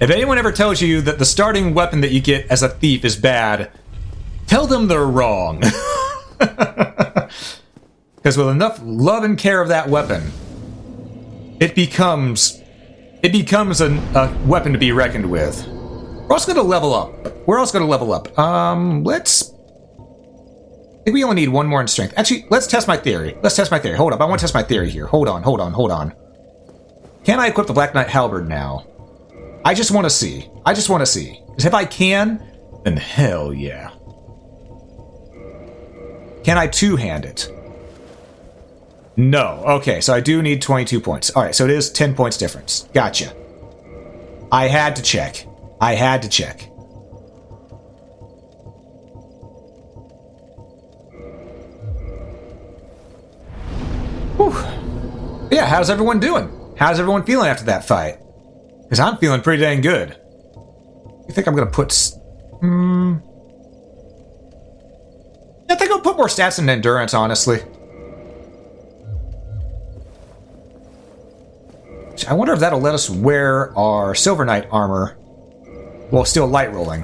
If anyone ever tells you that the starting weapon that you get as a thief is bad, tell them they're wrong. Because with enough love and care of that weapon, it becomes a weapon to be reckoned with. We're also going to level up. We're also going to level up. I think we only need one more in strength. Actually, let's test my theory. Hold up, I want to test my theory here. Hold on. Can I equip the Black Knight Halberd now? I just want to see. Because if I can, then hell yeah. Can I two-hand it? No. Okay, so I do need 22 points. Alright, so it is 10 points difference. Gotcha. I had to check. Whew. Yeah, how's everyone doing? How's everyone feeling after that fight? Because I'm feeling pretty dang good. You think I'm going to put... I think I'll put more stats in endurance, honestly. I wonder if that'll let us wear our Silver Knight armor while still light rolling.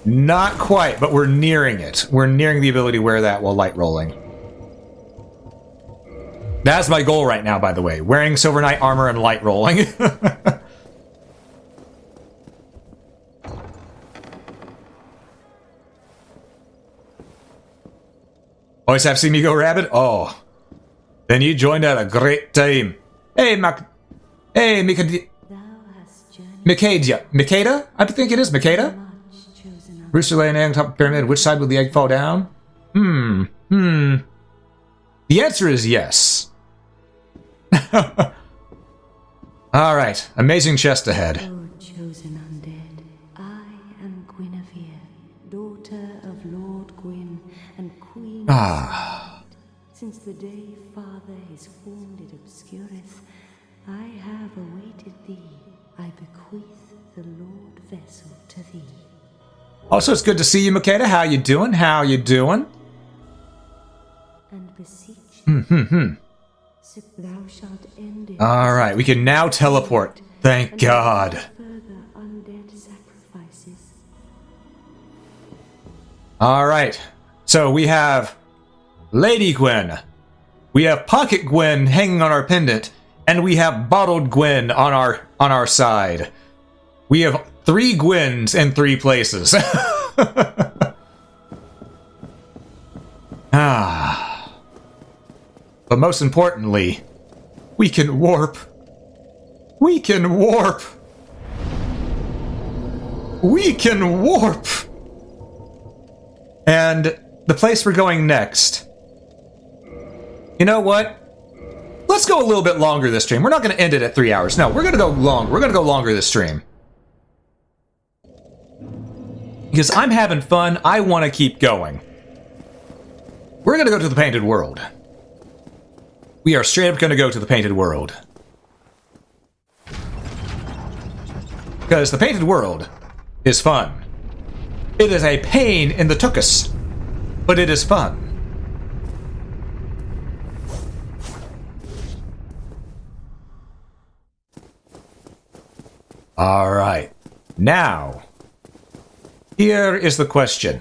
Not quite, but we're nearing it. We're nearing the ability to wear that while light rolling. That's my goal right now, by the way. Wearing Silver Knight armor and light rolling. Always have seen me go rabid? Oh. Then you joined at a great time. Hey, Mikada? I think it is Mikada? Rooster laying egg on top of the pyramid. Which side will the egg fall down? The answer is yes. Alright, amazing chest ahead. O chosen undead, I am Guinevere, daughter of Lord Gwyn and Queen of Since the day Father is formed it obscureth, I have awaited thee. I bequeath the Lord vessel to thee. Also, it's good to see you, Makeda. How you doing? And beseech All right, we can now teleport. Thank God. Further undead sacrifices. All right, so we have Lady Gwen, we have Pocket Gwen hanging on our pendant, and we have Bottled Gwen on our side. We have 3 Gwens in 3 places. But most importantly, we can warp. And the place we're going next. You know what? Let's go a little bit longer this stream. We're not going to end it at 3 hours. No, we're going to go long. We're going to go longer this stream. Because I'm having fun. I want to keep going. We're going to go to the Painted World. We are straight up going to go to the Painted World. Because the Painted World is fun. It is a pain in the tuchus, but it is fun. Alright. Now, here is the question.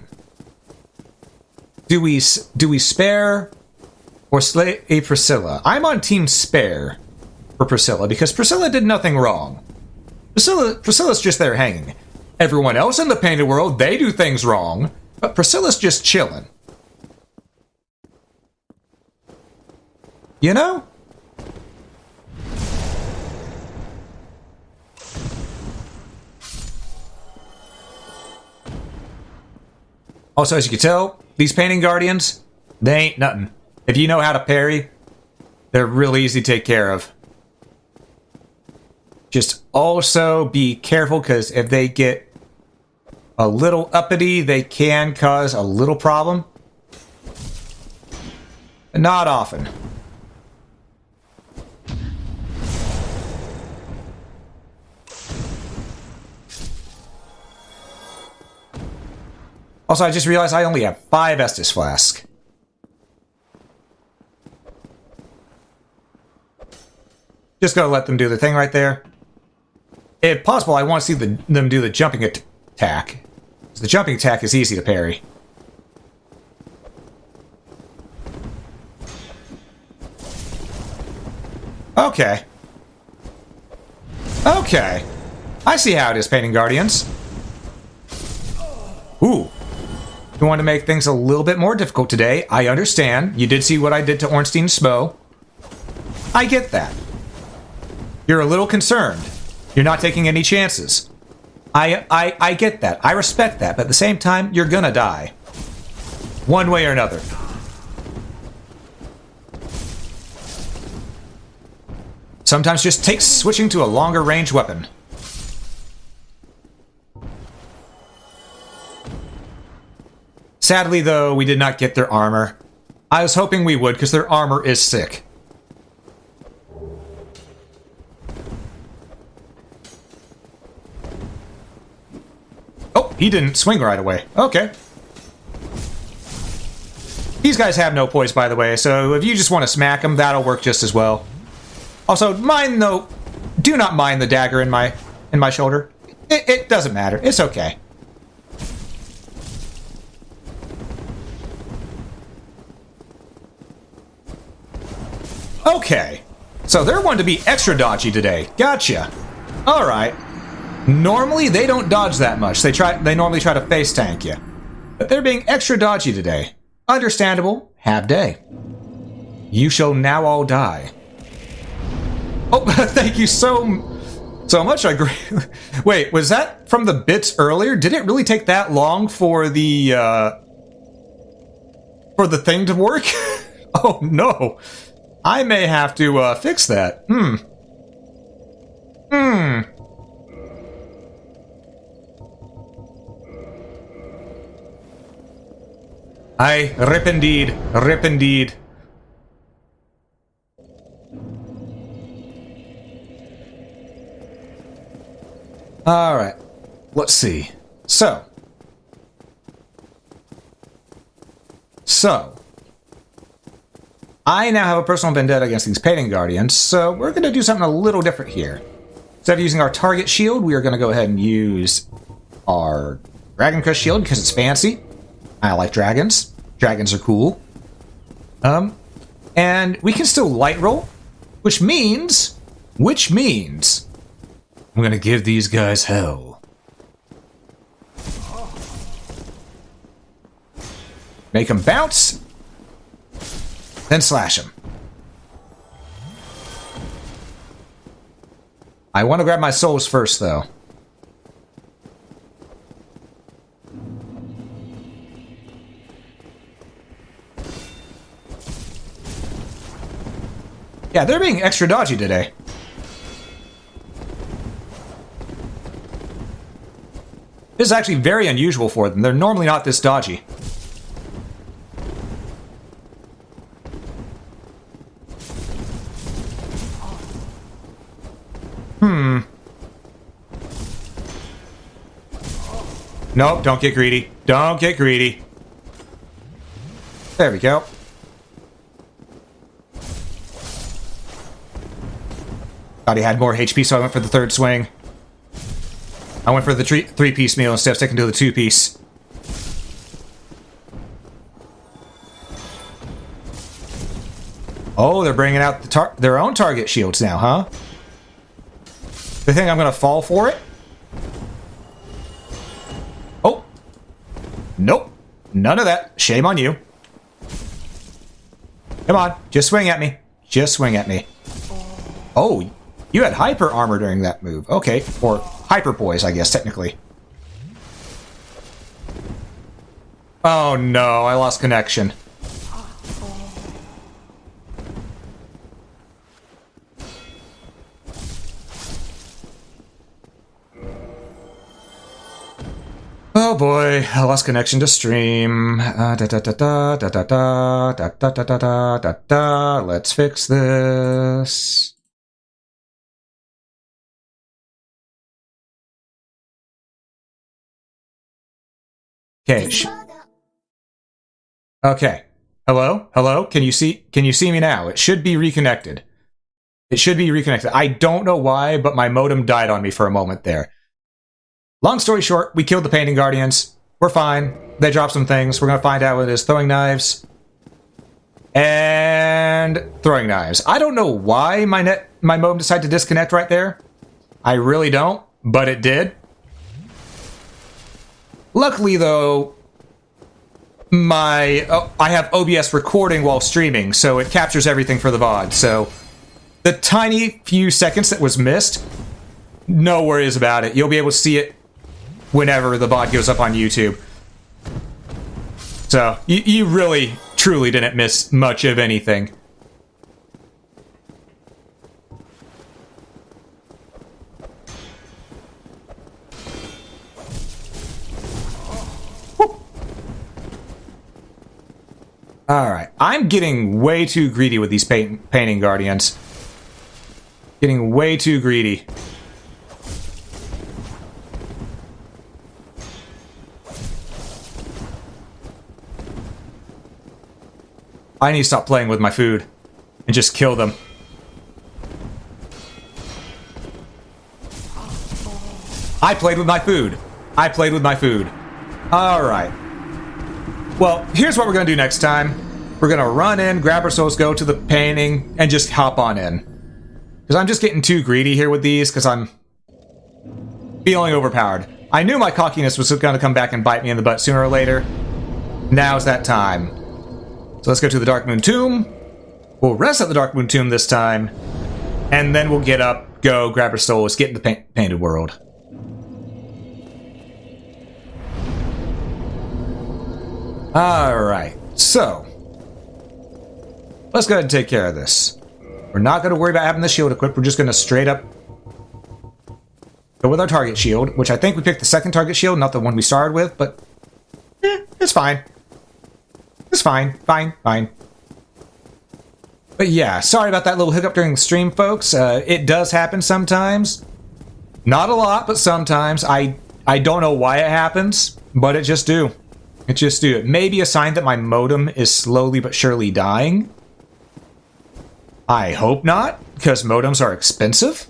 Do we spare or slay a Priscilla? I'm on team spare for Priscilla because Priscilla did nothing wrong. Priscilla's just there hanging. Everyone else in the Painted World, they do things wrong, but Priscilla's just chilling. You know? Also, as you can tell, these painting guardians, they ain't nothing. If you know how to parry, they're really easy to take care of. Just also be careful, because if they get a little uppity, they can cause a little problem. Not often. Also, I just realized I only have 5 Estus Flask. Just gonna let them do the thing right there. if possible, I want to see them do the jumping attack. The jumping attack is easy to parry. Okay. Okay. I see how it is, Painting Guardians. Ooh. You want to make things a little bit more difficult today. I understand. You did see what I did to Ornstein's Smo. I get that. You're a little concerned. You're not taking any chances. I get that. I respect that. But at the same time, you're gonna die. One way or another. Sometimes just takes switching to a longer range weapon. Sadly, though, we did not get their armor. I was hoping we would, because their armor is sick. Oh, he didn't swing right away. Okay. These guys have no poise, by the way, so if you just want to smack them, that'll work just as well. Also, do not mind the dagger in my shoulder. It doesn't matter. It's okay. Okay. So they're one to be extra dodgy today. Gotcha. All right. Normally they don't dodge that much. They normally try to face tank you. But they're being extra dodgy today. Understandable. Have day. You shall now all die. Oh, thank you so much. I agree. Wait, was that from the bits earlier? Did it really take that long for the thing to work? Oh no. I may have to fix that. I rip indeed. Rip indeed. Alright. Let's see. So. I now have a personal vendetta against these Painting Guardians, so we're going to do something a little different here. Instead of using our target shield, we are going to go ahead and use our Dragon Crest shield because it's fancy. I like dragons. Dragons are cool. And we can still light roll, which means I'm going to give these guys hell. Make them bounce. Then slash them. I want to grab my souls first, though. Yeah, they're being extra dodgy today. This is actually very unusual for them. They're normally not this dodgy. Nope, don't get greedy. Don't get greedy. There we go. Thought he had more HP, so I went for the third swing. I went for the three-piece meal instead of sticking to the two-piece. Oh, they're bringing out their own target shields now, huh? They think I'm gonna fall for it? Oh. Nope. None of that. Shame on you. Come on. Just swing at me. Just swing at me. Oh, you had hyper armor during that move. Okay. Or hyper poise, I guess, technically. Oh no, I lost connection. Oh boy, I lost connection to stream. Let's fix this. Okay. Okay. Hello? Hello? Can you see me now? It should be reconnected. It should be reconnected. I don't know why, but my modem died on me for a moment there. Long story short, we killed the painting guardians. We're fine. They dropped some things. We're going to find out what it is. Throwing knives. And throwing knives. I don't know why my modem decided to disconnect right there. I really don't, but it did. Luckily, though, I have OBS recording while streaming, so it captures everything for the VOD. So the tiny few seconds that was missed, no worries about it. You'll be able to see it whenever the VOD goes up on YouTube. So you really, truly didn't miss much of anything. Alright, I'm getting way too greedy with these painting guardians. Getting way too greedy. I need to stop playing with my food and just kill them. I played with my food. I played with my food. Alright. Well, here's what we're going to do next time. We're going to run in, grab our souls, go to the painting, and just hop on in. Because I'm just getting too greedy here with these, because I'm feeling overpowered. I knew my cockiness was going to come back and bite me in the butt sooner or later. Now's that time. So let's go to the Darkmoon Tomb. We'll rest at the Darkmoon Tomb this time. And then we'll get up, go, grab our souls, get in the painted world. Alright, so let's go ahead and take care of this. We're not going to worry about having the shield equipped, we're just going to straight up go with our target shield, which I think we picked the second target shield, not the one we started with, but it's fine. It's fine, fine. But yeah, sorry about that little hiccup during the stream, folks. It does happen sometimes. Not a lot, but sometimes. I don't know why it happens, but it just do. It just do. It may be a sign that my modem is slowly but surely dying. I hope not, because modems are expensive.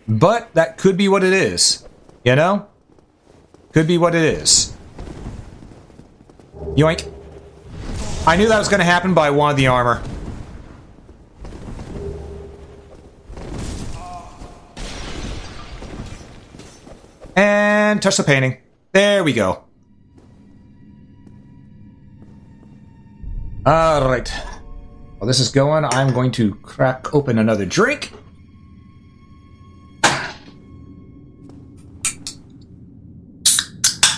But that could be what it is. You know? Could be what it is. Yoink. I knew that was going to happen, but I wanted the armor. And touch the painting. There we go. Alright. While this is going, I'm going to crack open another drink.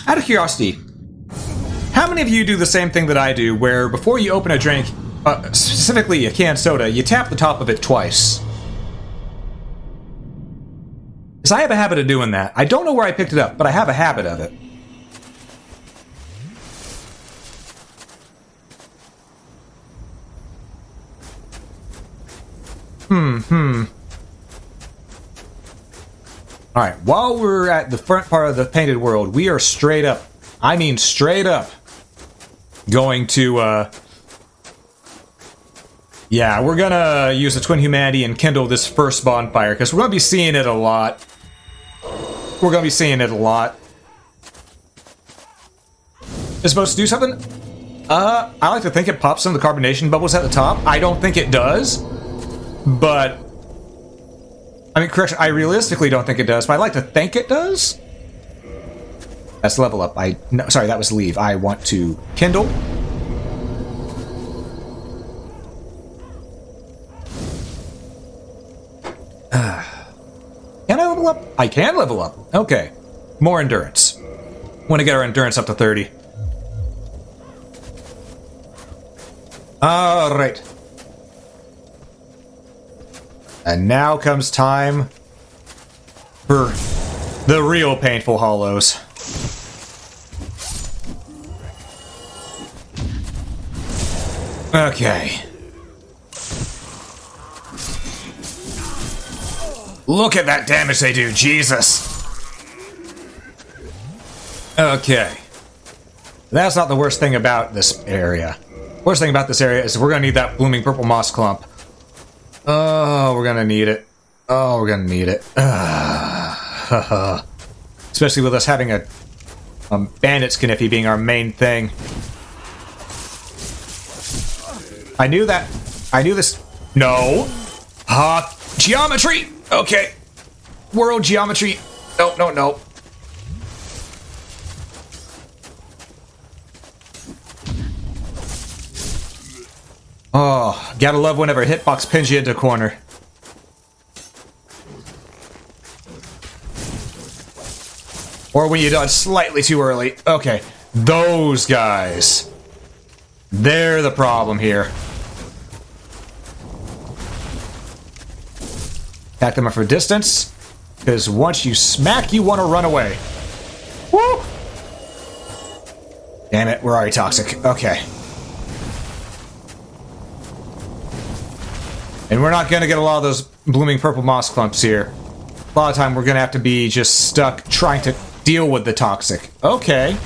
Out of curiosity, how many of you do the same thing that I do, where before you open a drink, specifically a canned soda, you tap the top of it twice? Because I have a habit of doing that. I don't know where I picked it up, but I have a habit of it. Alright, while we're at the front part of the painted world, we are straight up, I mean straight up, going to, yeah, we're gonna use the Twin Humanity and kindle this first bonfire, because we're gonna be seeing it a lot. We're gonna be seeing it a lot. It's supposed to do something? I like to think it pops some of the carbonation bubbles at the top. I don't think it does, but I mean, correction, I realistically don't think it does, but I like to think it does. That's level up. No, sorry, that was leave. I want to kindle. Can I level up? I can level up. Okay. More endurance. Want to get our endurance up to 30. Alright. And now comes time for the real painful hollows. Okay. Look at that damage they do, Jesus! Okay. That's not the worst thing about this area. Worst thing about this area is we're gonna need that blooming purple moss clump. Oh, we're gonna need it. Oh, we're gonna need it. Especially with us having a bandit skinniffy being our main thing. I knew that. I knew this. No. Geometry. Okay. World geometry. No, no, no. Oh, gotta love whenever a hitbox pins you into a corner. Or when you dodge slightly too early. Okay, those guys. They're the problem here. Attack them from a distance, because once you smack, you want to run away. Woo! Damn it, we're already toxic. Okay. And we're not going to get a lot of those blooming purple moss clumps here. A lot of time we're going to have to be just stuck trying to deal with the toxic. Okay.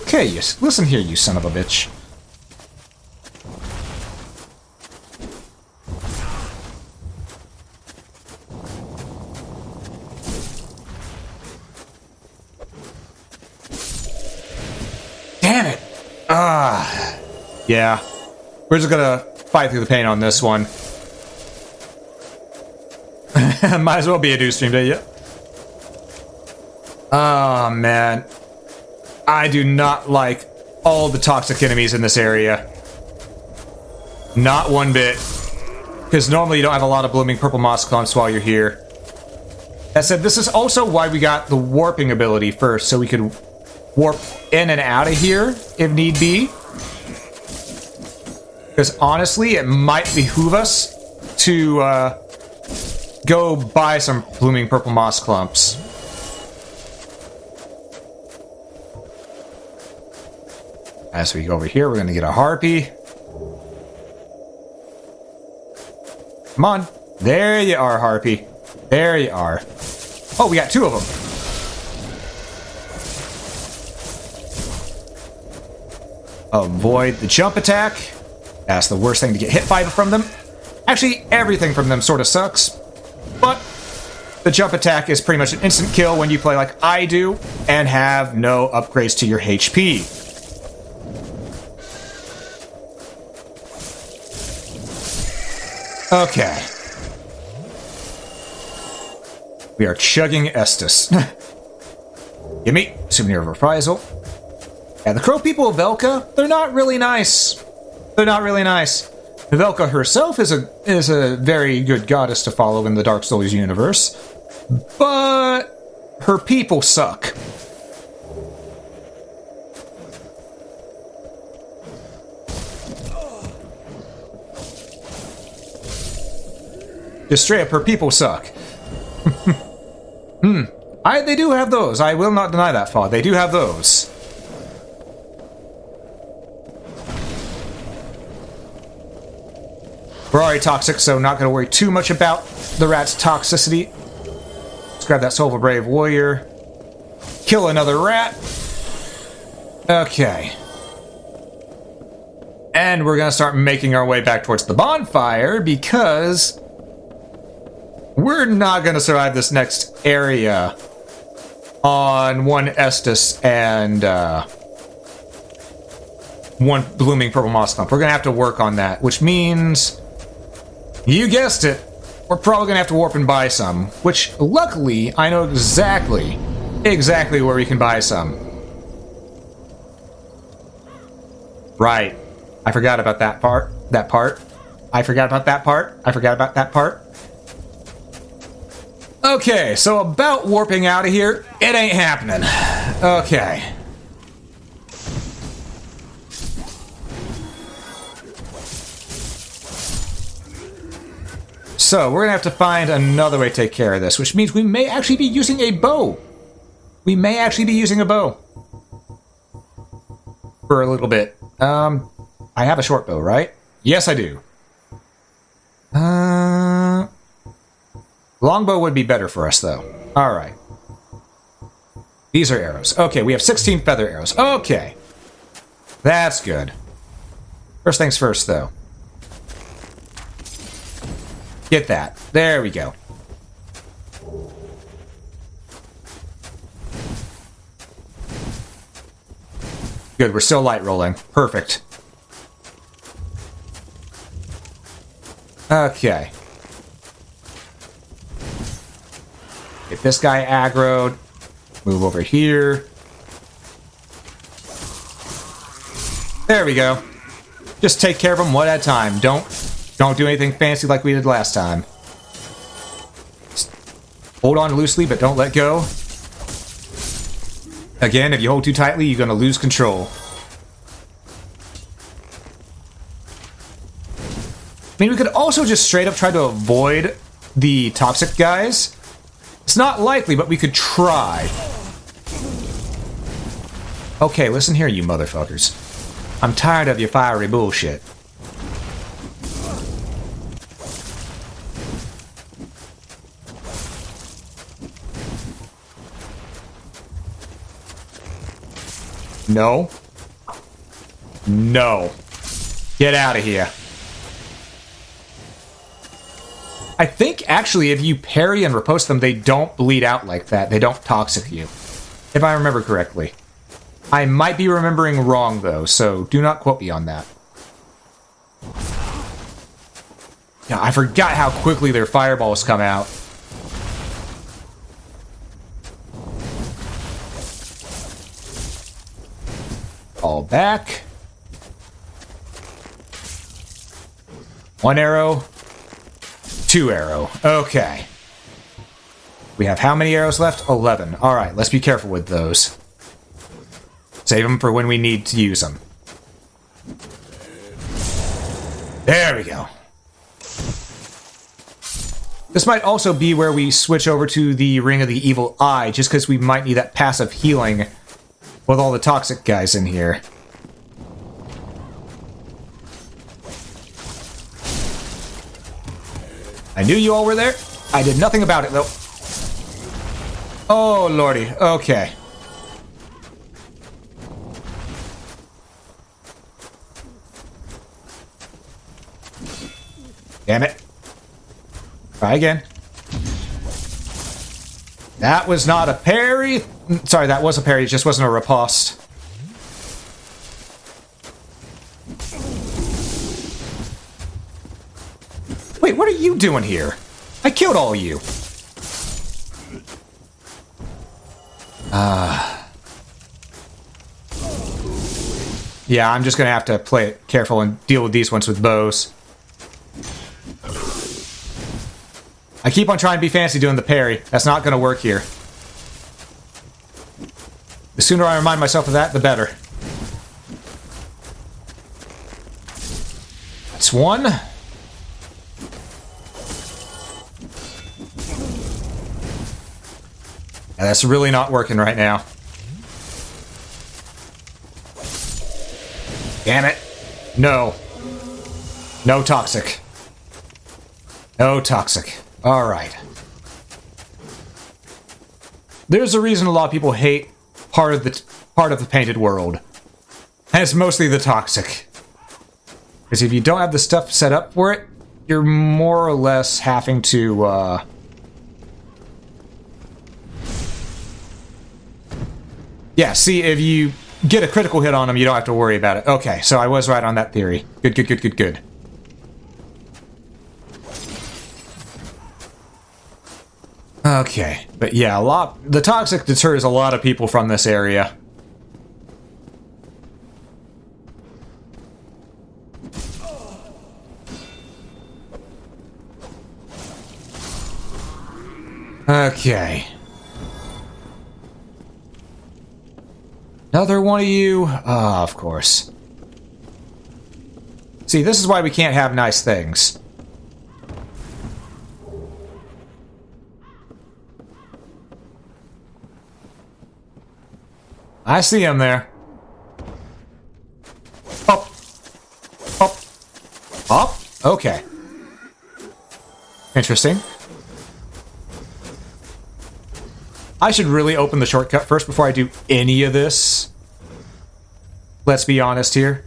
Okay, you, listen here, you son of a bitch. Damn it! Yeah. We're just gonna fight through the pain on this one. Might as well be a do stream day, yeah. Oh, man. I do not like all the toxic enemies in this area. Not one bit. Because normally you don't have a lot of blooming purple moss clumps while you're here. That said, this is also why we got the warping ability first, so we could warp in and out of here if need be. Because honestly, it might behoove us to go buy some blooming purple moss clumps. As we go over here, we're going to get a harpy. Come on. There you are, harpy. There you are. Oh, we got two of them. Avoid the jump attack. That's the worst thing to get hit by from them. Actually, everything from them sort of sucks. But the jump attack is pretty much an instant kill when you play like I do and have no upgrades to your HP. Okay. We are chugging Estus. Gimme. Souvenir of Reprisal. Yeah, the Crow people of Velka, they're not really nice. They're not really nice. Velka herself is a very good goddess to follow in the Dark Souls universe, but her people suck. Just straight up, her people suck. They do have those. I will not deny that, Faw. They do have those. We're already toxic, so not going to worry too much about the rat's toxicity. Let's grab that Soul of a Brave Warrior. Kill another rat. Okay. And we're going to start making our way back towards the bonfire, because we're not going to survive this next area on one Estus and one blooming purple moss clump. We're going to have to work on that, which means, you guessed it, we're probably going to have to warp and buy some, which luckily I know exactly where we can buy some. Right. I forgot about that part. I forgot about that part. Okay, so about warping out of here, it ain't happening. Okay. So, we're gonna have to find another way to take care of this, which means we may actually be using a bow. For a little bit. I have a short bow, right? Yes, I do. Longbow would be better for us, though. Alright. These are arrows. Okay, we have 16 feather arrows. Okay. That's good. First things first, though. Get that. There we go. Good, we're still light rolling. Perfect. Okay. Get this guy aggroed. Move over here. There we go. Just take care of them one at a time. Don't do anything fancy like we did last time. Just hold on loosely, but don't let go. Again, if you hold too tightly, you're going to lose control. I mean, we could also just straight up try to avoid the toxic guys. It's not likely, but we could try. Okay, listen here, you motherfuckers. I'm tired of your fiery bullshit. No. No. Get out of here. I think, actually, if you parry and riposte them, they don't bleed out like that. They don't toxic you. If I remember correctly. I might be remembering wrong, though, so do not quote me on that. Yeah, I forgot how quickly their fireballs come out. Fall back. One arrow. Two arrow. Okay. We have how many arrows left? 11. Alright, let's be careful with those. Save them for when we need to use them. There we go. This might also be where we switch over to the Ring of the Evil Eye, just because we might need that passive healing with all the toxic guys in here. I knew you all were there. I did nothing about it, though. Oh, lordy. Okay. Damn it. Try again. That was not a parry. Sorry, that was a parry. It just wasn't a riposte. Wait, what are you doing here? I killed all of you. Yeah, I'm just gonna have to play it careful and deal with these ones with bows. I keep on trying to be fancy doing the parry. That's not gonna work here. The sooner I remind myself of that, the better. That's one. Yeah, that's really not working right now. Damn it. No. No toxic. No toxic. Alright. There's a reason a lot of people hate part of the painted world. And it's mostly the toxic. Because if you don't have the stuff set up for it, you're more or less having to, yeah, see, if you get a critical hit on them, you don't have to worry about it. Okay, so I was right on that theory. Good, good, good, good, good. Okay, but yeah, the toxic deters a lot of people from this area. Okay. Another one of you? Ah, of course. See, this is why we can't have nice things. I see him there. Up. Up. Up? Okay. Interesting. I should really open the shortcut first before I do any of this. Let's be honest here.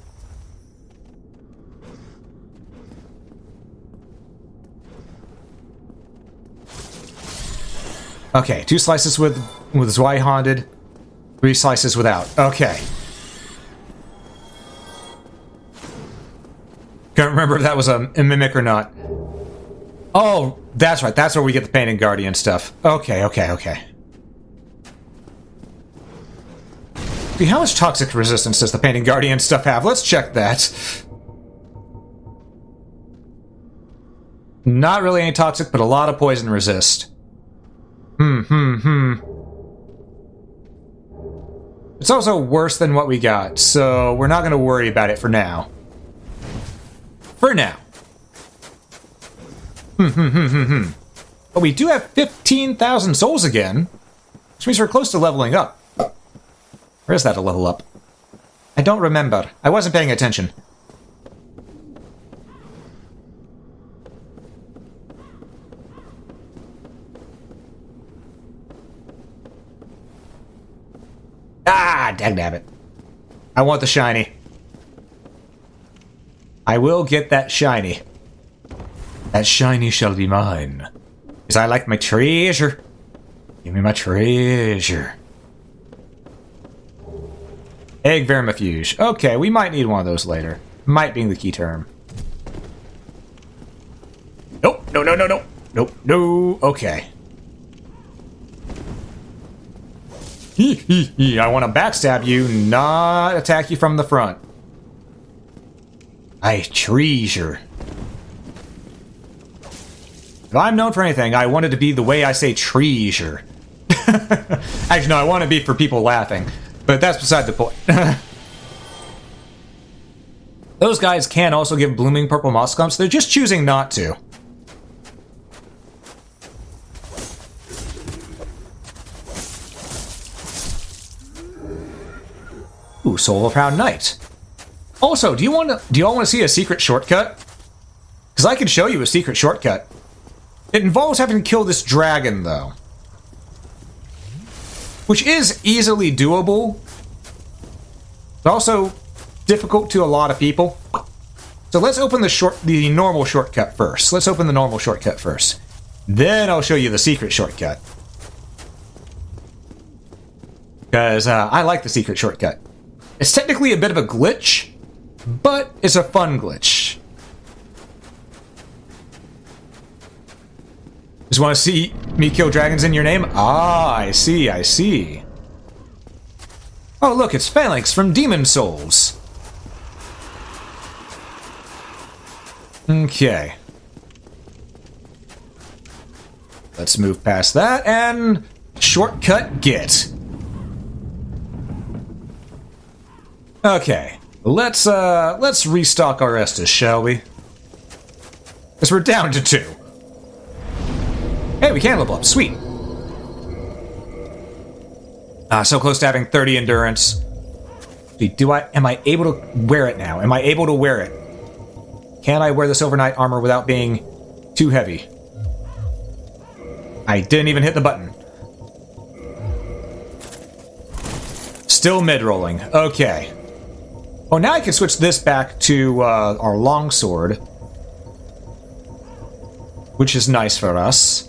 Okay, 2 slices with Zweihonded, 3 slices without. Okay. Can't remember if that was a mimic or not. Oh, that's right. That's where we get the Painted Guardian stuff. Okay. See, how much toxic resistance does the Painted Guardian stuff have? Let's check that. Not really any toxic, but a lot of poison resist. It's also worse than what we got, so we're not going to worry about it for now. For now. But we do have 15,000 souls again, which means we're close to leveling up. Where is that a level up? I don't remember. I wasn't paying attention. Ah, dagnabbit. I want the shiny. I will get that shiny. That shiny shall be mine. Because I like my treasure. Give me my treasure. Egg vermifuge. Okay, we might need one of those later. Might being the key term. Nope. No. Okay. I want to backstab you, not attack you from the front. I treasure. If I'm known for anything, I want it to be the way I say treasure. Actually, no, I want it to be for people laughing. But that's beside the point. Those guys can also give blooming purple moss clumps. They're just choosing not to. Ooh, Soul of Proud Knight. Also, do you all want to see a secret shortcut? Because I can show you a secret shortcut. It involves having to kill this dragon, though. Which is easily doable. But also difficult to a lot of people. So let's open the normal shortcut first. Let's open the normal shortcut first. Then I'll show you the secret shortcut. Because I like the secret shortcut. It's technically a bit of a glitch, but it's a fun glitch. Just want to see me kill dragons in your name? Ah, I see. Oh, look, it's Phalanx from Demon Souls. Okay. Let's move past that and shortcut get. Okay, let's restock our Estus, shall we? Because we're down to 2. Hey, we can level up, sweet. So close to having 30 endurance. Am I able to wear it now? Am I able to wear it? Can I wear this overnight armor without being too heavy? I didn't even hit the button. Still mid-rolling, okay. Oh, now I can switch this back to our longsword, which is nice for us.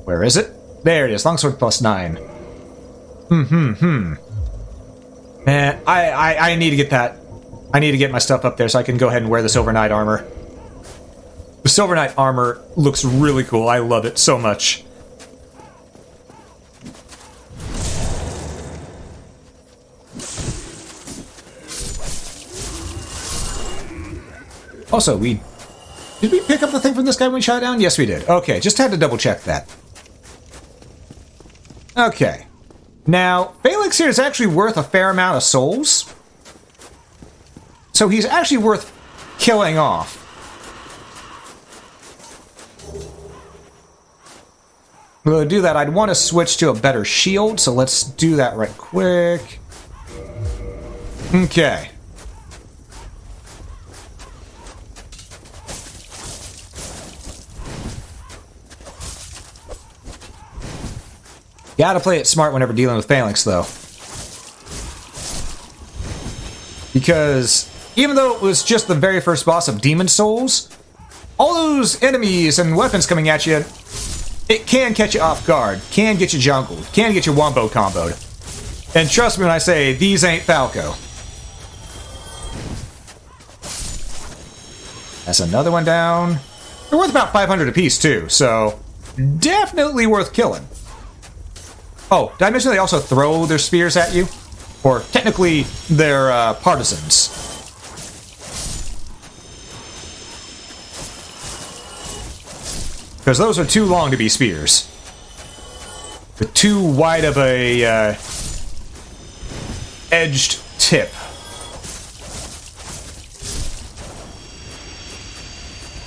Where is it? There it is, longsword plus 9. Man, I need to get that. I need to get my stuff up there so I can go ahead and wear this overnight armor. This overnight armor looks really cool. I love it so much. Also, did we pick up the thing from this guy when we shot it down? Yes, we did. Okay, just had to double check that. Okay. Now, Phalanx here is actually worth a fair amount of souls. So he's actually worth killing off. To do that, I'd want to switch to a better shield, so let's do that right quick. Okay. Gotta play it smart whenever dealing with Phalanx, though. Because even though it was just the very first boss of Demon Souls, all those enemies and weapons coming at you it can catch you off guard, can get you jungled, can get you wombo comboed. And trust me when I say, these ain't Falco. That's another one down. They're worth about 500 apiece, too, so definitely worth killing. Oh, did I mention they also throw their spears at you? Or technically, they're partisans. Because those are too long to be spears. With too wide of a edged tip.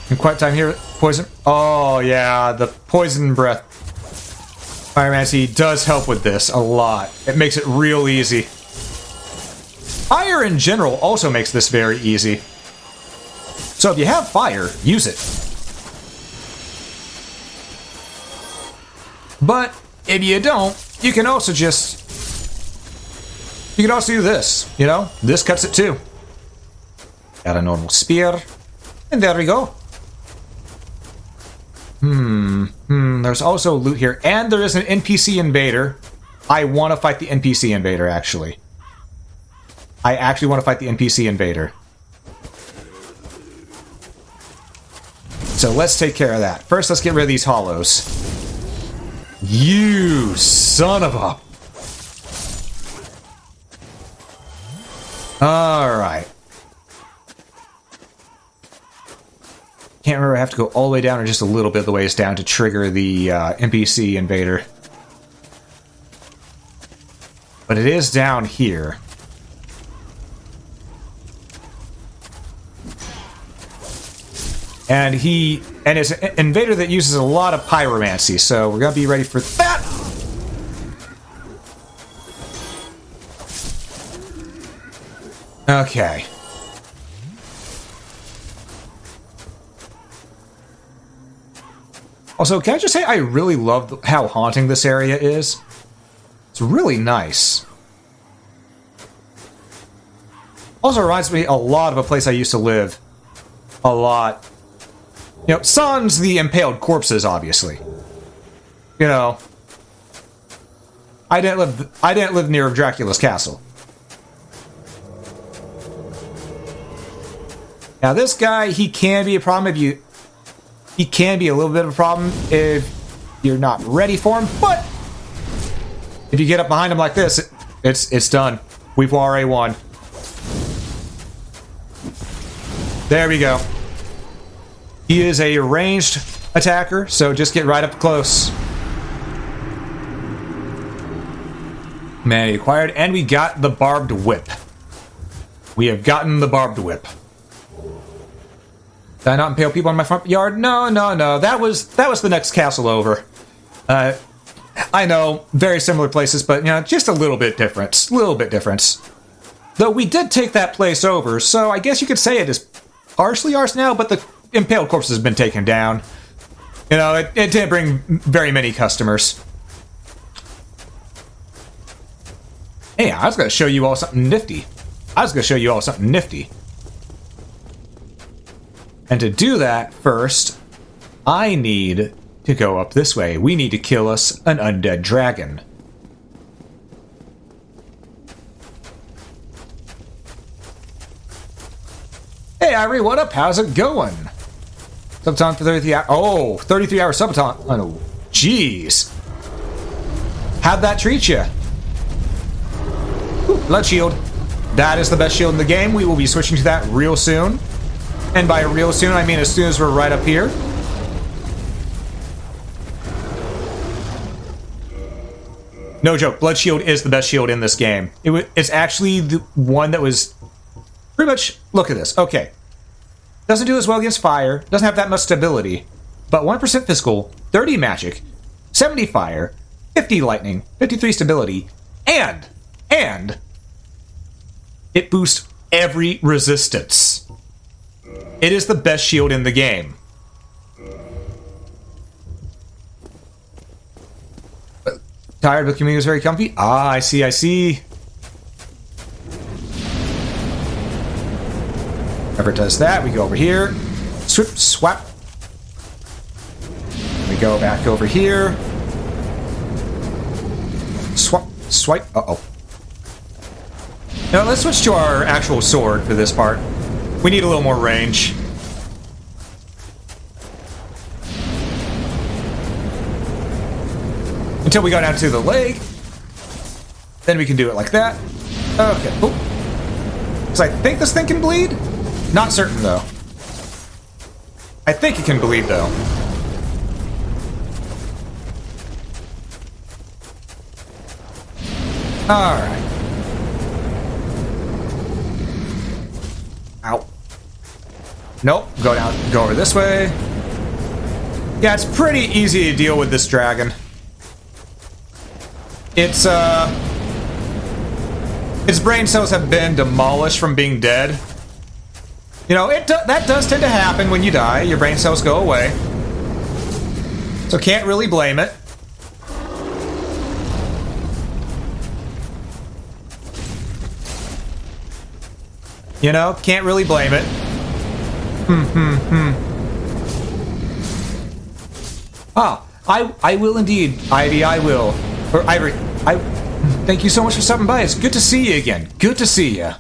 In quiet time here, poison. Oh yeah, the poison breath pyromancy does help with this a lot. It makes it real easy. Fire in general also makes this very easy. So if you have fire, use it. But if you don't, you can also just... You can also do this, you know? This cuts it too. Got a normal spear. And there we go. There's also loot here. And there is an NPC Invader. I want to fight the NPC Invader, actually. I actually want to fight the NPC Invader. So let's take care of that. First, let's get rid of these hollows. You son of a... Alright. Can't remember, I have to go all the way down or just a little bit of the ways down to trigger the NPC Invader. But it is down here. And it's an invader that uses a lot of pyromancy, so we're gonna be ready for that! Okay. Also, can I just say I really love how haunting this area is? It's really nice. Also reminds me a lot of a place I used to live. A lot. You know, sans the impaled corpses, obviously. You know, I didn't live near Dracula's castle. Now this guy, he can be a problem if you... He can be a little bit of a problem if you're not ready for him, but if you get up behind him like this, it's done. We've already won. There we go. He is a ranged attacker, so just get right up close. Man, acquired, and we got the barbed whip. We have gotten the barbed whip. Did I not impale people in my front yard? No. That was the next castle over. I know, very similar places, but, you know, just a little bit different. Though we did take that place over, so I guess you could say it is partially ours now, but the impaled corpse has been taken down. You know, it didn't bring very many customers. Hey, I was going to show you all something nifty. And to do that, first, I need to go up this way. We need to kill us an undead dragon. Hey, Irie, what up? How's it going? Subaton for 33 hours. Oh, 33 hour subaton. Oh, no. Jeez. How'd that treat you? Ooh, blood shield. That is the best shield in the game. We will be switching to that real soon. And by real soon, I mean as soon as we're right up here. No joke, Blood Shield is the best shield in this game. It's actually the one that was pretty much... Look at this. Okay. Doesn't do as well against fire. Doesn't have that much stability. But 1% physical, 30 magic, 70 fire, 50 lightning, 53 stability, and it boosts every resistance. It is the best shield in the game. Tired, but community was very comfy. Ah, I see. Whoever does that, we go over here. Swap. We go back over here. Swipe. Uh-oh. Now let's switch to our actual sword for this part. We need a little more range. Until we go down to the leg. Then we can do it like that. Okay. Because I think this thing can bleed? Not certain, though. I think it can bleed, though. Alright. Ow. Nope. Go down. Go over this way. Yeah, it's pretty easy to deal with this dragon. Its brain cells have been demolished from being dead. You know, that does tend to happen when you die. Your brain cells go away. So can't really blame it. You know, can't really blame it. Ah, I will indeed. Ivy, I will. Or Ivory, thank you so much for stopping by. It's good to see you again. Good to see you.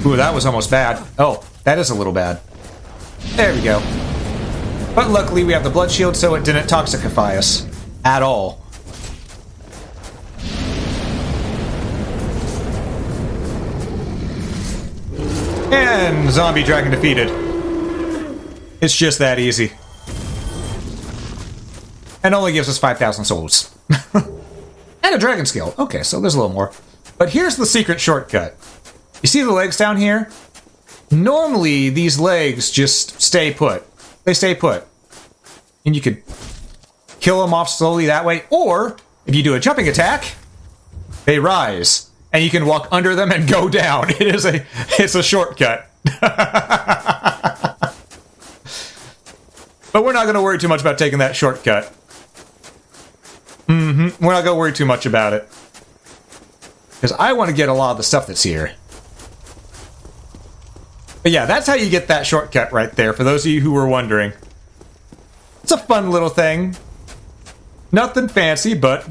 Ooh, that was almost bad. Oh, that is a little bad. There we go. But luckily we have the blood shield, so it didn't toxify us. At all. And zombie dragon defeated. It's just that easy. And only gives us 5,000 souls. And a dragon skill. Okay, so there's a little more. But here's the secret shortcut. You see the legs down here? Normally, these legs just stay put. They stay put. And you could kill them off slowly that way. Or, if you do a jumping attack, they rise. And you can walk under them and go down. It's a shortcut. But we're not going to worry too much about taking that shortcut. We're not going to worry too much about it. Because I want to get a lot of the stuff that's here. But yeah, that's how you get that shortcut right there, for those of you who were wondering. It's a fun little thing. Nothing fancy, but...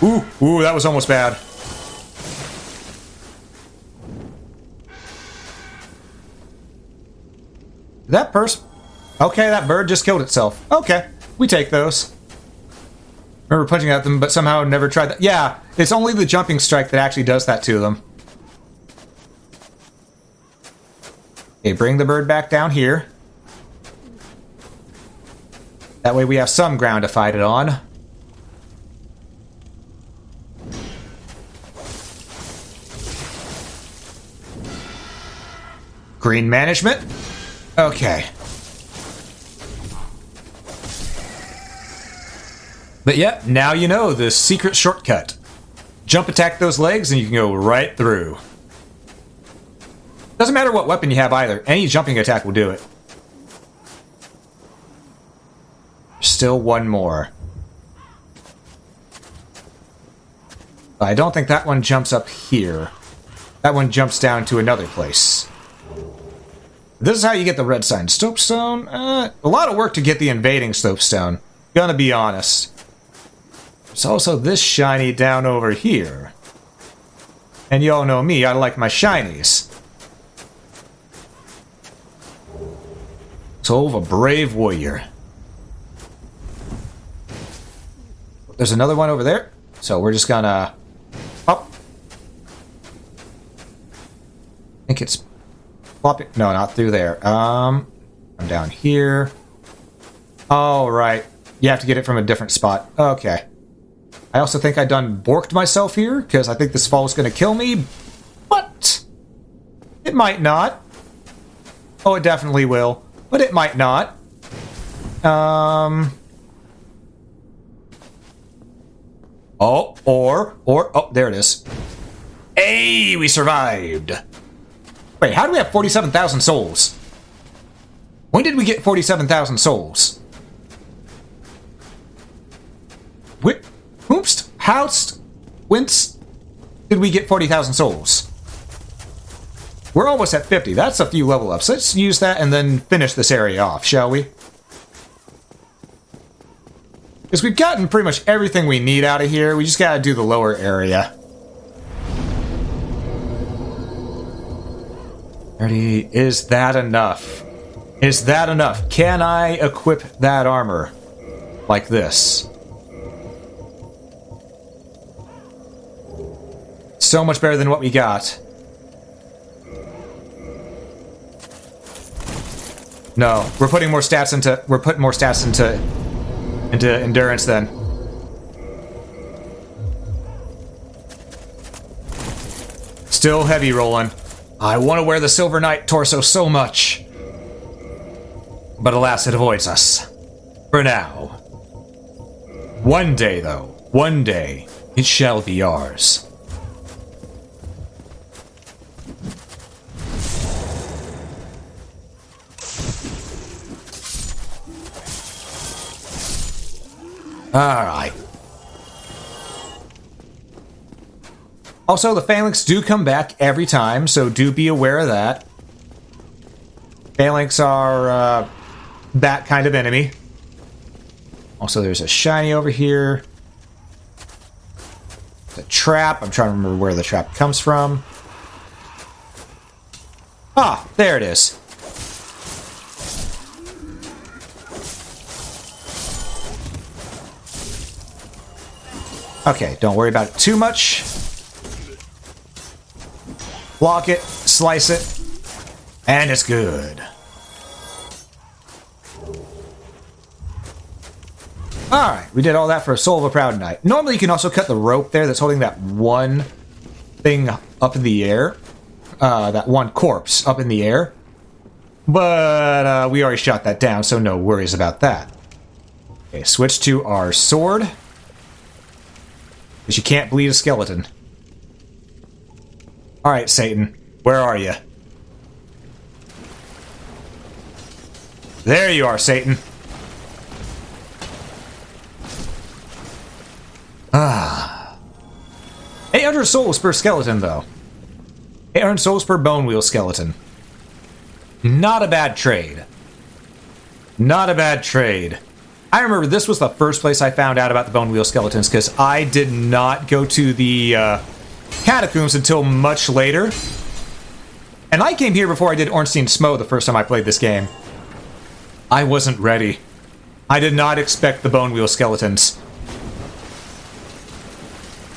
Ooh, that was almost bad. That person... Okay, that bird just killed itself. Okay, we take those. Remember punching at them, but somehow never tried that. Yeah, it's only the jumping strike that actually does that to them. Okay, bring the bird back down here. That way we have some ground to fight it on. Green management. Okay. But yeah, now you know the secret shortcut. Jump attack those legs and you can go right through. Doesn't matter what weapon you have either. Any jumping attack will do it. Still one more. I don't think that one jumps up here. That one jumps down to another place. This is how you get the red sign. Stopestone? A lot of work to get the invading Stopestone. Gonna be honest. There's also this shiny down over here. And you all know me, I like my shinies. Soul of a brave warrior. There's another one over there. So we're just gonna... Up. I think it's... Flopping. No, not through there. I'm down here. Oh, right. You have to get it from a different spot. Okay. I also think I done borked myself here, because I think this fall is going to kill me. But it might not. Oh, it definitely will. But it might not. Oh, oh, there it is. Hey, we survived! Wait, how do we have 47,000 souls? When did we get 47,000 souls? Whoops! Whence did we get 40,000 souls? We're almost at 50. That's a few level ups. Let's use that and then finish this area off, shall we? Because we've gotten pretty much everything we need out of here. We just gotta do the lower area. 30. Is that enough? Is that enough? Can I equip that armor? Like this? So much better than what we got. No, we're putting more stats into endurance then. Still heavy rolling. I want to wear the Silver Knight torso so much. But alas, it avoids us. For now. One day, though. One day, it shall be ours. Alright. Also, the phalanx do come back every time, so do be aware of that. Phalanx are that kind of enemy. Also, there's a shiny over here. The trap. I'm trying to remember where the trap comes from. Ah, there it is. Okay, don't worry about it too much. Block it, slice it, and it's good. Alright, we did all that for a Soul of a Proud Knight. Normally you can also cut the rope there that's holding that one thing up in the air. That one corpse up in the air. But we already shot that down, so no worries about that. Okay, switch to our sword. Because you can't bleed a skeleton. Alright, Satan. Where are you? There you are, Satan. Ah. 800 souls per skeleton, though. 800 souls per bone wheel skeleton. Not a bad trade. Not a bad trade. I remember this was the first place I found out about the bone wheel skeletons, because I did not go to the catacombs until much later. And I came here before I did Ornstein Smo the first time I played this game. I wasn't ready. I did not expect the bone wheel skeletons.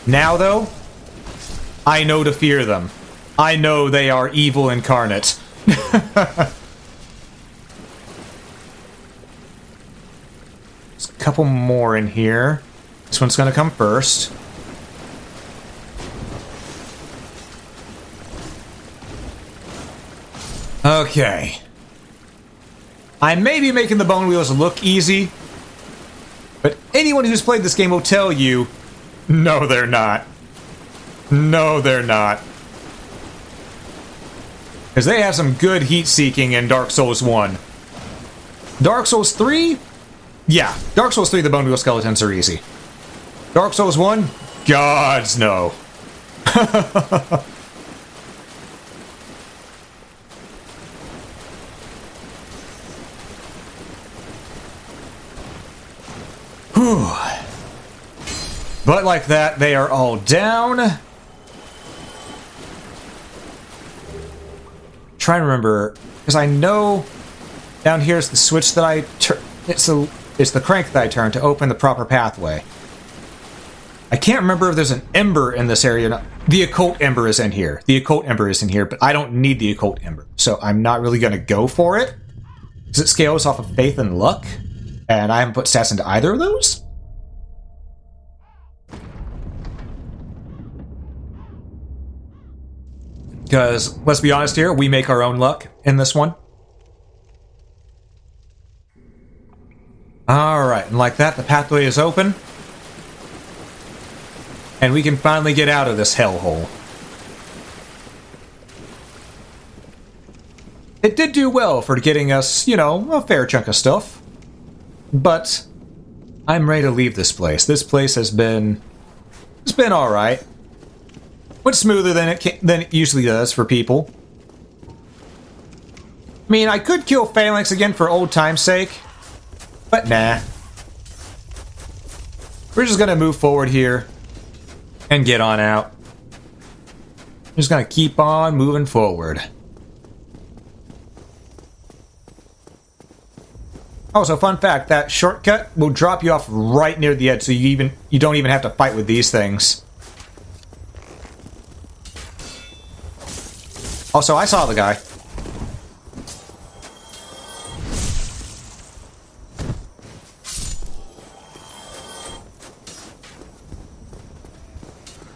Now, though, I know to fear them. I know they are evil incarnate. There's a couple more in here. This one's gonna come first. Okay. I may be making the bone wheels look easy, but anyone who's played this game will tell you, no, they're not. No, they're not. Because they have some good heat-seeking in Dark Souls 1. Dark Souls 3? Yeah, Dark Souls 3, the bone wheel skeletons are easy. Dark Souls 1? Gods, no. Whew. But like that, they are all down. Trying to remember, because I know down here is the switch that I turn. It's the crank that I turn to open the proper pathway. I can't remember if there's an ember in this area or not. The Occult Ember is in here. The Occult Ember is in here, but I don't need the Occult Ember, so I'm not really going to go for it. Because it scales off of faith and luck, and I haven't put stats into either of those. Because, let's be honest here, we make our own luck in this one. Alright, and like that, the pathway is open. And we can finally get out of this hellhole. It did do well for getting us, you know, a fair chunk of stuff. But I'm ready to leave this place. This place has been... It's been alright. Went smoother than it usually does for people. I mean, I could kill Phalanx again for old time's sake. But nah. We're just gonna move forward here. And get on out. Just gonna keep on moving forward. Also, fun fact, that shortcut will drop you off right near the edge, so you don't even have to fight with these things. Also, I saw the guy.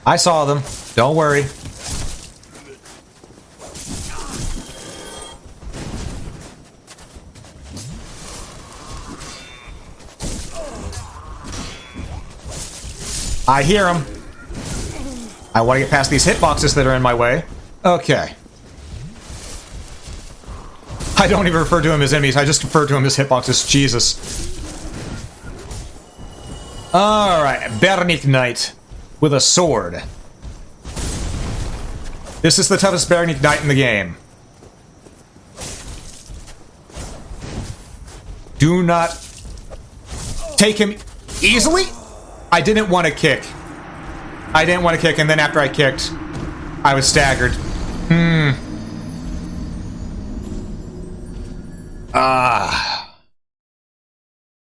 I saw them. Don't worry. I hear him. I want to get past these hitboxes that are in my way. Okay. I don't even refer to him as enemies, I just refer to him as hitboxes. Jesus. Alright, Bernice Knight with a sword. This is the toughest Bernice Knight in the game. Do not take him easily. I didn't want to kick. I didn't want to kick, and then after I kicked, I was staggered.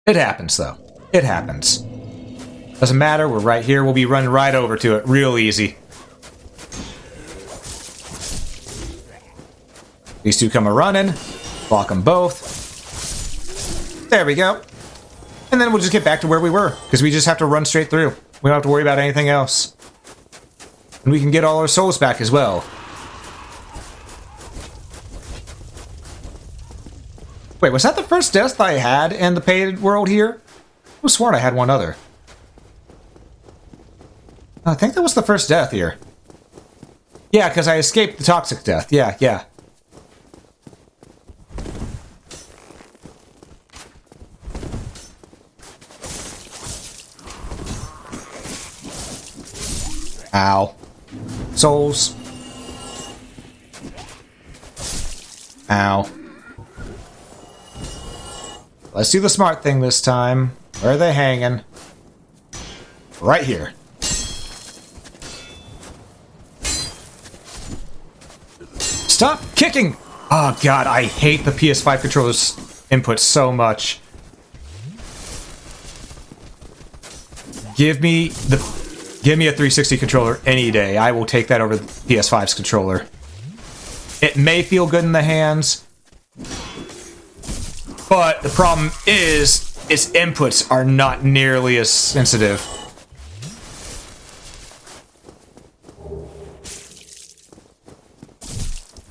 It happens, though. It happens. Doesn't matter, we're right here. We'll be running right over to it real easy. These two come a-running. Block them both. There we go. And then we'll just get back to where we were, because we just have to run straight through. We don't have to worry about anything else. And we can get all our souls back as well. Wait, was that the first death I had in the paid world here? I was sworn I had one other. I think that was the first death here. Yeah, because I escaped the toxic death. Yeah. Ow. Souls. Ow. Let's do the smart thing this time. Where are they hanging? Right here. Stop kicking! Oh god, I hate the PS5 controller's input so much. Give me a 360 controller any day. I will take that over the PS5's controller. It may feel good in the hands, but the problem is its inputs are not nearly as sensitive.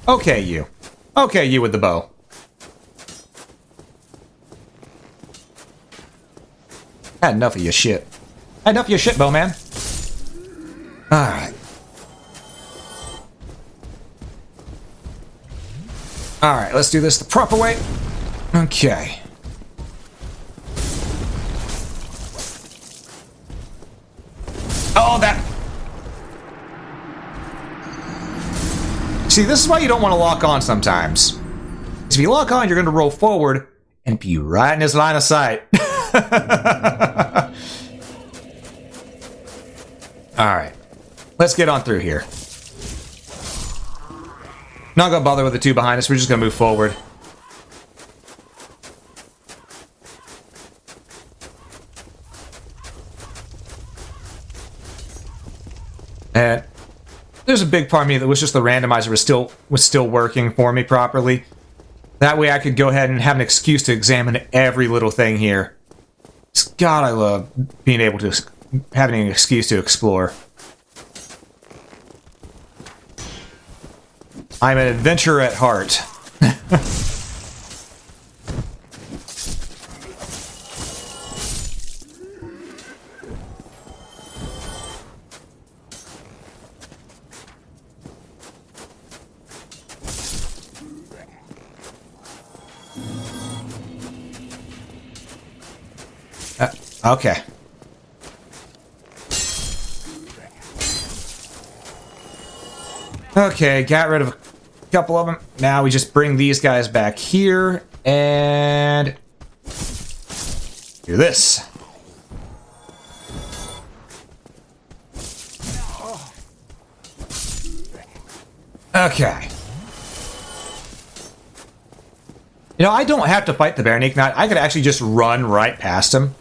Okay, you. Okay, you with the bow. Had enough of your shit. Had enough of your shit, bowman. Alright. Alright, let's do this the proper way. Okay. Oh, that... See, this is why you don't want to lock on sometimes. Because if you lock on, you're going to roll forward and be right in his line of sight. Alright. Let's get on through here. Not gonna bother with the two behind us, we're just gonna move forward. And there's a big part of me that was just the randomizer was still working for me properly. That way I could go ahead and have an excuse to examine every little thing here. God, I love being able to having an excuse to explore. I'm an adventurer at heart. Okay. Okay, got rid of a couple of them. Now we just bring these guys back here and do this. Okay. You know, I don't have to fight the Bernice Knight. I could actually just run right past him.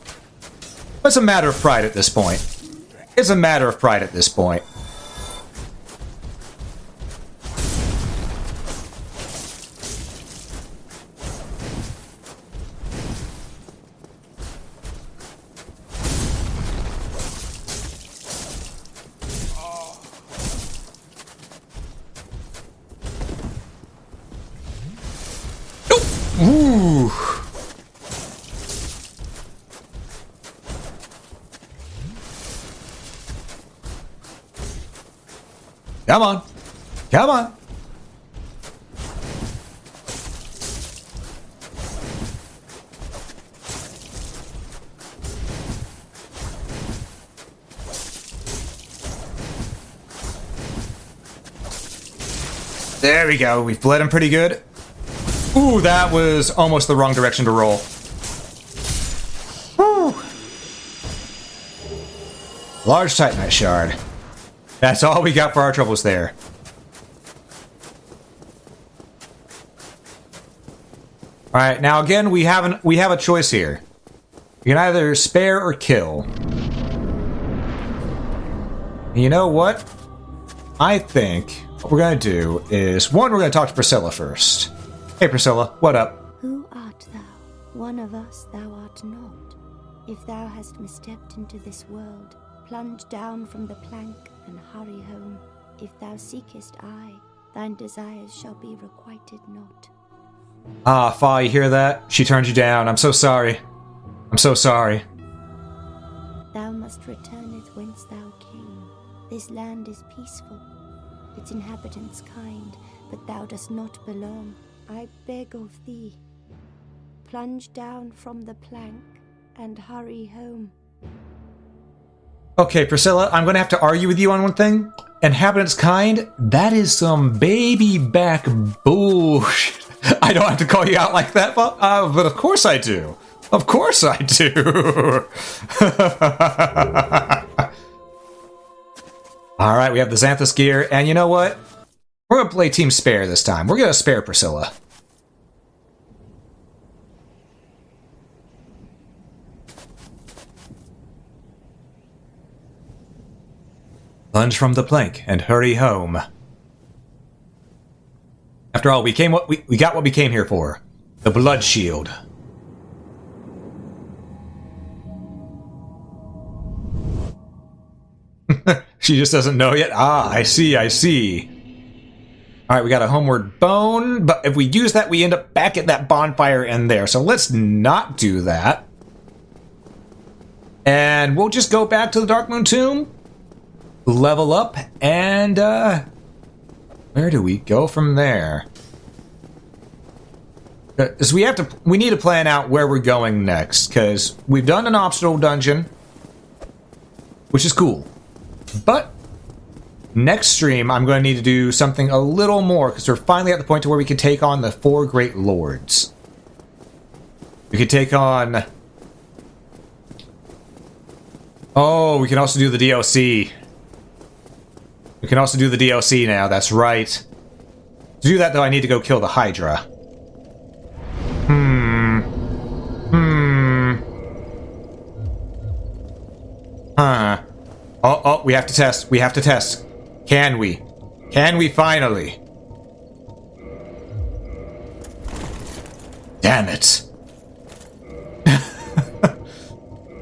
It's a matter of pride at this point. It's a matter of pride at this point. Ooh. Come on. Come on. There we go. We've bled him pretty good. Ooh, that was almost the wrong direction to roll. Whew. Large Titanite shard. That's all we got for our troubles there. Alright, now again, we have a choice here. You can either spare or kill. And you know what? I think what we're going to do is, one, we're going to talk to Priscilla first. Hey Priscilla, what up? Who art thou? One of us thou art not. If thou hast misstepped into this world, plunge down from the plank and hurry home. If thou seekest I, thine desires shall be requited not. Ah, Fa, you hear that? She turned you down. I'm so sorry. I'm so sorry. Thou must returneth whence thou came. This land is peaceful, its inhabitants kind, but thou dost not belong. I beg of thee, plunge down from the plank and hurry home. Okay, Priscilla, I'm going to have to argue with you on one thing. Inhabitants kind? That is some baby back bullshit. I don't have to call you out like that, but of course I do. Of course I do. Alright, we have the Xanthus gear, and you know what? We're going to play Team Spare this time. We're going to spare Priscilla. Plunge from the plank and hurry home. After all, we got what we came here for. The blood shield. She just doesn't know yet. Ah, I see, I see. Alright, we got a homeward bone, but if we use that, we end up back at that bonfire in there. So let's not do that. And we'll just go back to the Darkmoon Tomb, level up, and where do we go from there? Because we need to plan out where we're going next, because we've done an optional dungeon, which is cool. But next stream, I'm going to need to do something a little more, because we're finally at the point to where we can take on the 4 Great Lords. We could take on... Oh, we can also do the DLC. We can also do the DLC now, that's right. To do that, though, I need to go kill the Hydra. Huh. Oh, we have to test. We have to test. Can we? Can we finally? Damn it.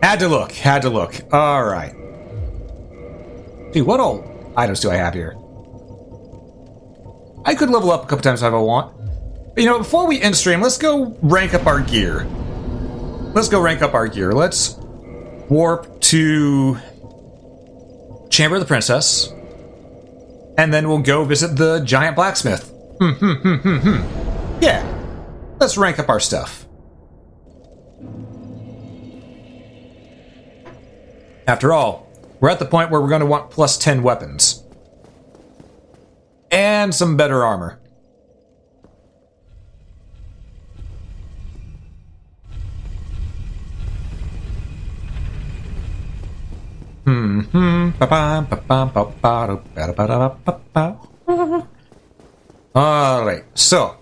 Had to look. Had to look. Alright. Gee, what all items do I have here? I could level up a couple times if I want. But, you know, before we end stream, let's go rank up our gear. Let's go rank up our gear. Let's warp to Chamber of the Princess. And then we'll go visit the giant blacksmith. Yeah. Let's rank up our stuff. After all, we're at the point where we're going to want plus 10 weapons. And some better armor. Alright, so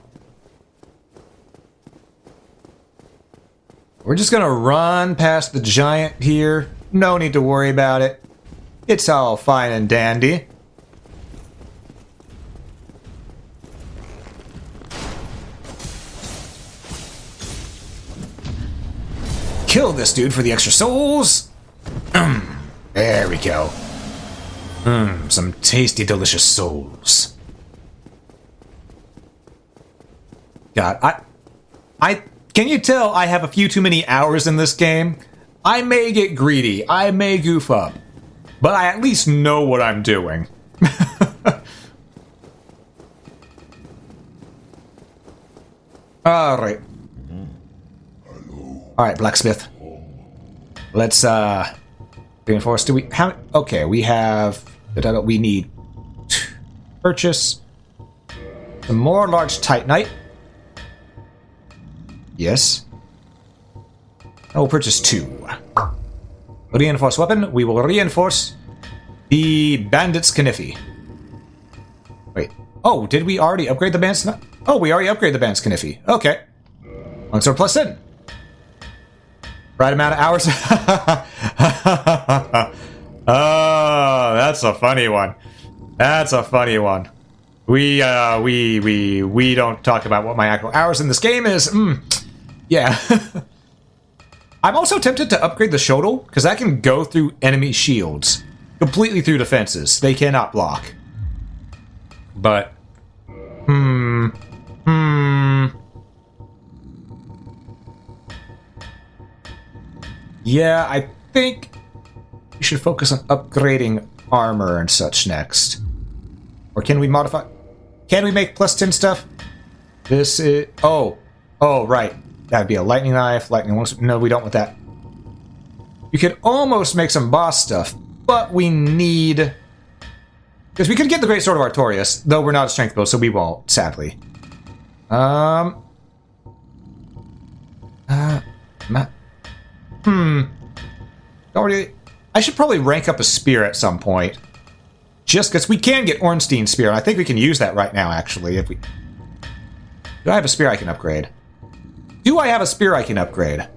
we're just gonna run past the giant here. No need to worry about it. It's all fine and dandy. Kill this dude for the extra souls. There we go. Some tasty, delicious souls. God, I can you tell I have a few too many hours in this game? I may get greedy, I may goof up, but I at least know what I'm doing. Alright. Alright, Blacksmith. Let's, reinforce. Do we, how, okay, we have, we need purchase some more large Titanite. Yes. I will purchase 2. Reinforce weapon. We will reinforce the Bandit's Kniffy. Wait. Oh, did we already upgrade the Bandit's? Oh, we already upgraded the Bandit's Kniffy. Okay. Longsword plus 10. Right amount of hours. Oh, that's a funny one. That's a funny one. We don't talk about what my actual hours in this game is. Yeah. I'm also tempted to upgrade the Shodel, because I can go through enemy shields. Completely through defenses. They cannot block. But... Yeah, I think we should focus on upgrading armor and such next. Or can we modify... Can we make plus 10 stuff? This is... Oh, right. That'd be a lightning knife, lightning... No, we don't want that. You could almost make some boss stuff, but we need... Because we could get the Great Sword of Artorias, though we're not a strength build, so we won't, sadly. Don't really... I should probably rank up a spear at some point. Just because we can get Ornstein spear, and I think we can use that right now, actually, if we... Do I have a spear I can upgrade? Do I have a spear I can upgrade?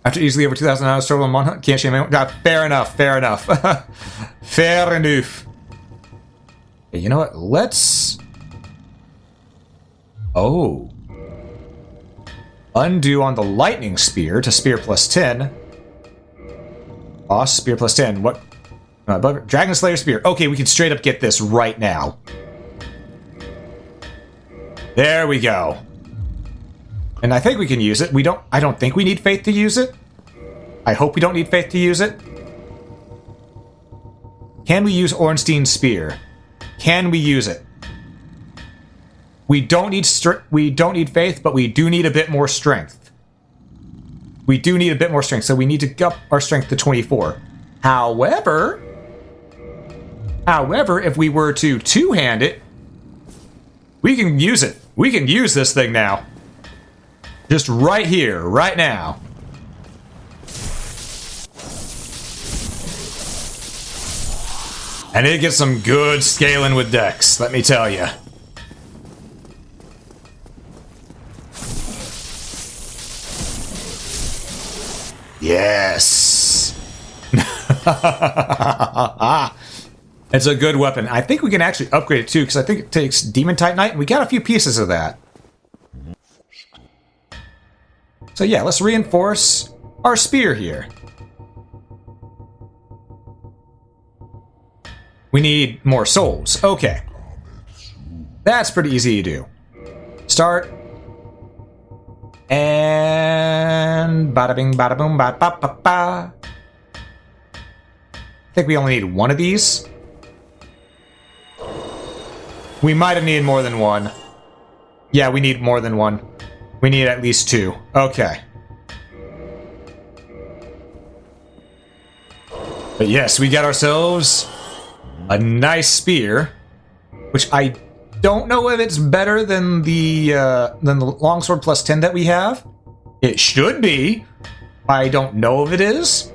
After easily over 2,000 hours total on Monhunt, can't shame anyone. Fair enough, fair enough. Fair enough. Hey, you know what? Let's... Oh. Undo on the lightning spear to spear plus 10. Boss, spear plus 10. What? Dragon Slayer spear. Okay, we can straight up get this right now. There we go. And I think we can use it. I don't think we need faith to use it. I hope we don't need faith to use it. Can we use Ornstein's spear? Can we use it? We don't need faith, but we do need a bit more strength. We do need a bit more strength, so we need to up our strength to 24. However, if we were to two-hand it, we can use it. We can use this thing now. Just right here, right now. And it gets some good scaling with Dex, let me tell you. Yes! It's a good weapon. I think we can actually upgrade it too, because I think it takes Demon Titanite, and we got a few pieces of that. So yeah, let's reinforce our spear here. We need more souls. Okay. That's pretty easy to do. Start. And bada bing, bada boom, ba ba ba ba. I think we only need one of these. We might have needed more than one. Yeah, we need more than one. We need at least 2. Okay. But yes, we got ourselves a nice spear, which I don't know if it's better than the longsword plus 10 that we have. It should be. I don't know if it is.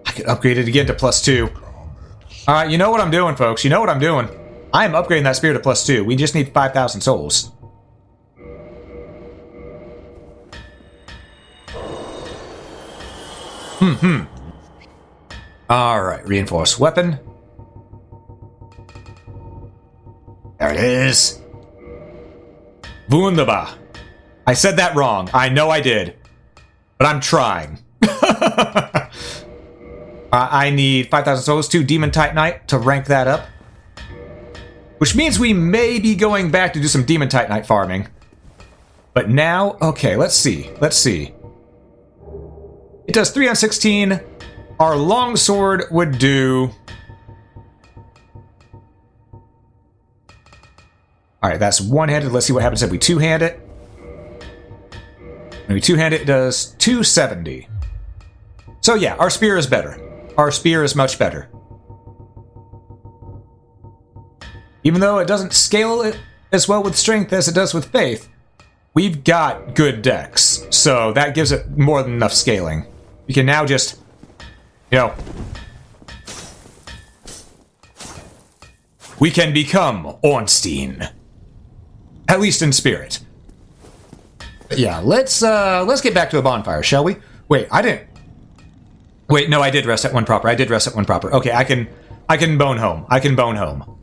I could upgrade it again to plus 2. Alright, you know what I'm doing, folks. You know what I'm doing. I am upgrading that spear to plus 2. We just need 5,000 souls. Alright, reinforced weapon. There it is. Wunderbar. I said that wrong. I know I did. But I'm trying. I need 5,000 souls, 2 Demon Titanite to rank that up. Which means we may be going back to do some Demon Titanite farming. But now, okay, let's see. Let's see. It does 3 on 16. Our longsword would do... Alright, that's one-handed. Let's see what happens if we two-hand it. When we two-hand it, it does 270. So yeah, our spear is better. Our spear is much better. Even though it doesn't scale it as well with strength as it does with faith, we've got good decks. So that gives it more than enough scaling. We can now just, you know, we can become Ornstein. At least in spirit. But yeah, let's get back to a bonfire, shall we? Wait, I didn't. Wait, no, I did rest at one proper. I did rest at one proper. Okay, I can bone home. I can bone home.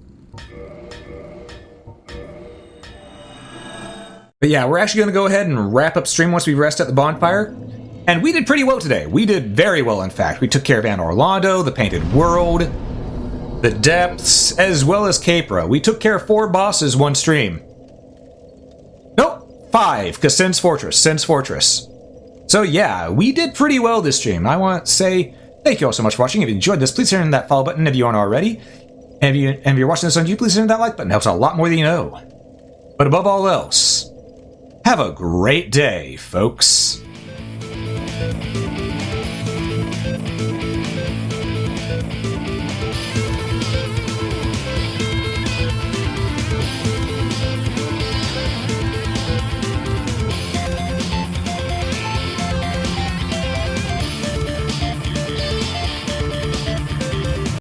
But yeah, we're actually going to go ahead and wrap up stream once we rest at the bonfire. And we did pretty well today. We did very well, in fact. We took care of Anne Orlando, the Painted World, the Depths, as well as Capra. We took care of 4 bosses one stream. Nope, 5, because Sin's Fortress. So yeah, we did pretty well this stream. I want to say thank you all so much for watching. If you enjoyed this, please hit that follow button if you aren't already. And if you're watching this on YouTube, please hit that like button. It helps a lot more than you know. But above all else, have a great day, folks.